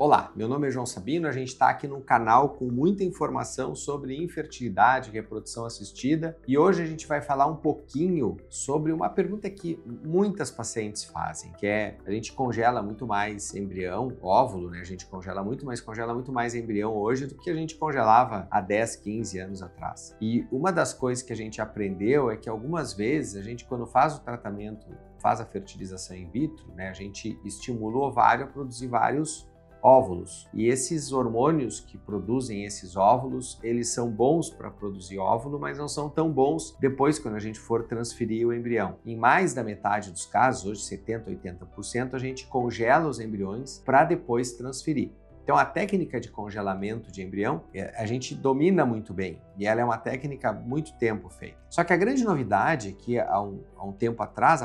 Olá, meu nome é João Sabino, a gente está aqui num canal com muita informação sobre infertilidade e reprodução assistida e hoje a gente vai falar um pouquinho sobre uma pergunta que muitas pacientes fazem, que é a gente congela muito mais embrião, óvulo, né? A gente congela muito mais embrião hoje do que a gente congelava há 10, 15 anos atrás. E uma das coisas que a gente aprendeu é que algumas vezes a gente, quando faz o tratamento, faz a fertilização in vitro, né? A gente estimula o ovário a produzir vários óvulos. E esses hormônios que produzem esses óvulos, eles são bons para produzir óvulo, mas não são tão bons depois quando a gente for transferir o embrião. Em mais da metade dos casos, hoje 70, 80%, a gente congela os embriões para depois transferir. Então, a técnica de congelamento de embrião, a gente domina muito bem e ela é uma técnica há muito tempo feita. Só que a grande novidade é que há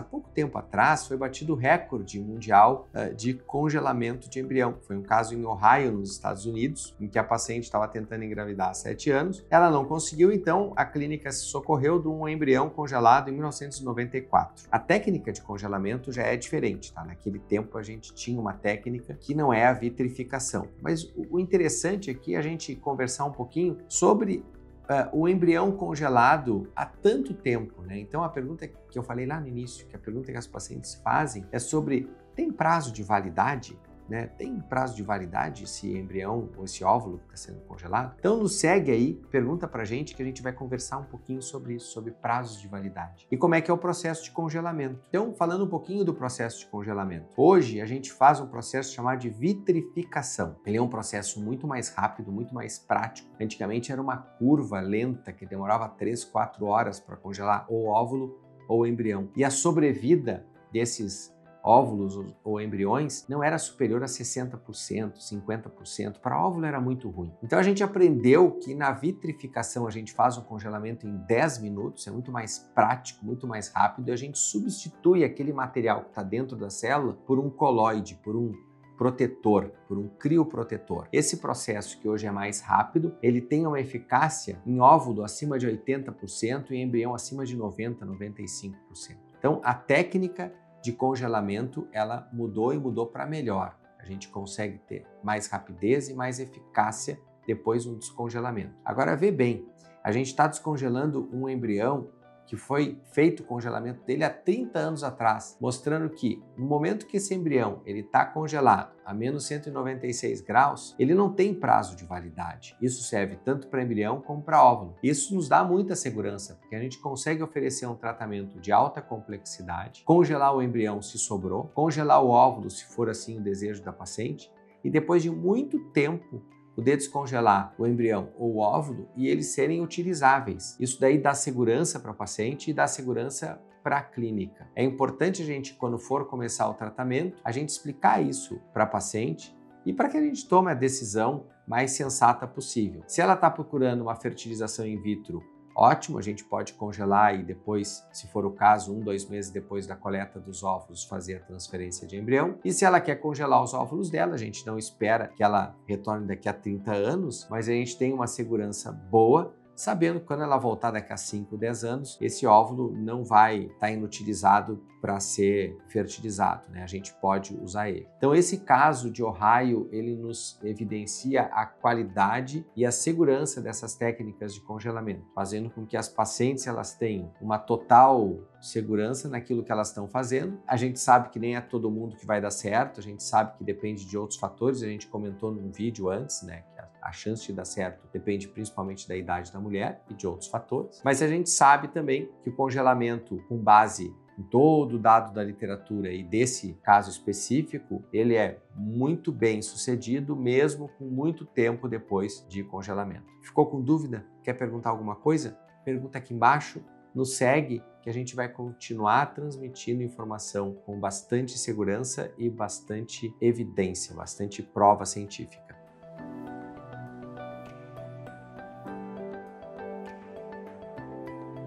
pouco tempo atrás, foi batido o recorde mundial de congelamento de embrião. Foi um caso em Ohio, nos Estados Unidos, em que a paciente estava tentando engravidar há 7 anos. Ela não conseguiu, então a clínica se socorreu de um embrião congelado em 1994. A técnica de congelamento já é diferente, tá? Naquele tempo a gente tinha uma técnica que não é a vitrificação. Mas o interessante aqui é a gente conversar um pouquinho sobre o embrião congelado há tanto tempo, né? Então a pergunta que eu falei lá no início, que a pergunta que as pacientes fazem é sobre: tem prazo de validade? Né? Tem prazo de validade esse embrião ou esse óvulo que está sendo congelado? Então nos segue aí, pergunta pra gente que a gente vai conversar um pouquinho sobre isso, sobre prazos de validade. E como é que é o processo de congelamento. Então, falando um pouquinho do processo de congelamento. Hoje a gente faz um processo chamado de vitrificação. Ele é um processo muito mais rápido, muito mais prático. Antigamente era uma curva lenta que demorava 3, 4 horas para congelar ou óvulo ou embrião. E a sobrevida desses óvulos ou embriões não era superior a 60%, 50%. Para óvulo era muito ruim. Então a gente aprendeu que na vitrificação a gente faz um congelamento em 10 minutos, é muito mais prático, muito mais rápido, e a gente substitui aquele material que está dentro da célula por um coloide, por um protetor, por um crioprotetor. Esse processo, que hoje é mais rápido, ele tem uma eficácia em óvulo acima de 80% e em embrião acima de 90%, 95%. Então a técnica de congelamento, ela mudou e mudou para melhor. A gente consegue ter mais rapidez e mais eficácia depois do descongelamento. Agora vê bem, a gente está descongelando um embrião que foi feito o congelamento dele há 30 anos atrás, mostrando que no momento que esse embrião está congelado a menos 196 graus, ele não tem prazo de validade. Isso serve tanto para embrião como para óvulo. Isso nos dá muita segurança, porque a gente consegue oferecer um tratamento de alta complexidade, congelar o embrião se sobrou, congelar o óvulo se for assim o desejo da paciente, e depois de muito tempo poder descongelar o embrião ou o óvulo e eles serem utilizáveis. Isso daí dá segurança para o paciente e dá segurança para a clínica. É importante a gente, quando for começar o tratamento, a gente explicar isso para a paciente e para que a gente tome a decisão mais sensata possível. Se ela está procurando uma fertilização in vitro, ótimo, a gente pode congelar e depois, se for o caso, 1, 2 meses depois da coleta dos óvulos, fazer a transferência de embrião. E se ela quer congelar os óvulos dela, a gente não espera que ela retorne daqui a 30 anos, mas a gente tem uma segurança boa, sabendo que quando ela voltar daqui a 5, 10 anos, esse óvulo não vai estar inutilizado para ser fertilizado, né? A gente pode usar ele. Então esse caso de Ohio, ele nos evidencia a qualidade e a segurança dessas técnicas de congelamento, fazendo com que as pacientes elas tenham uma total segurança naquilo que elas estão fazendo. A gente sabe que nem é todo mundo que vai dar certo, a gente sabe que depende de outros fatores, a gente comentou num vídeo antes, né, que a chance de dar certo depende principalmente da idade da mulher e de outros fatores. Mas a gente sabe também que o congelamento com base em todo o dado da literatura e desse caso específico, ele é muito bem sucedido, mesmo com muito tempo depois de congelamento. Ficou com dúvida? Quer perguntar alguma coisa? Pergunta aqui embaixo, nos segue que a gente vai continuar transmitindo informação com bastante segurança e bastante evidência, bastante prova científica.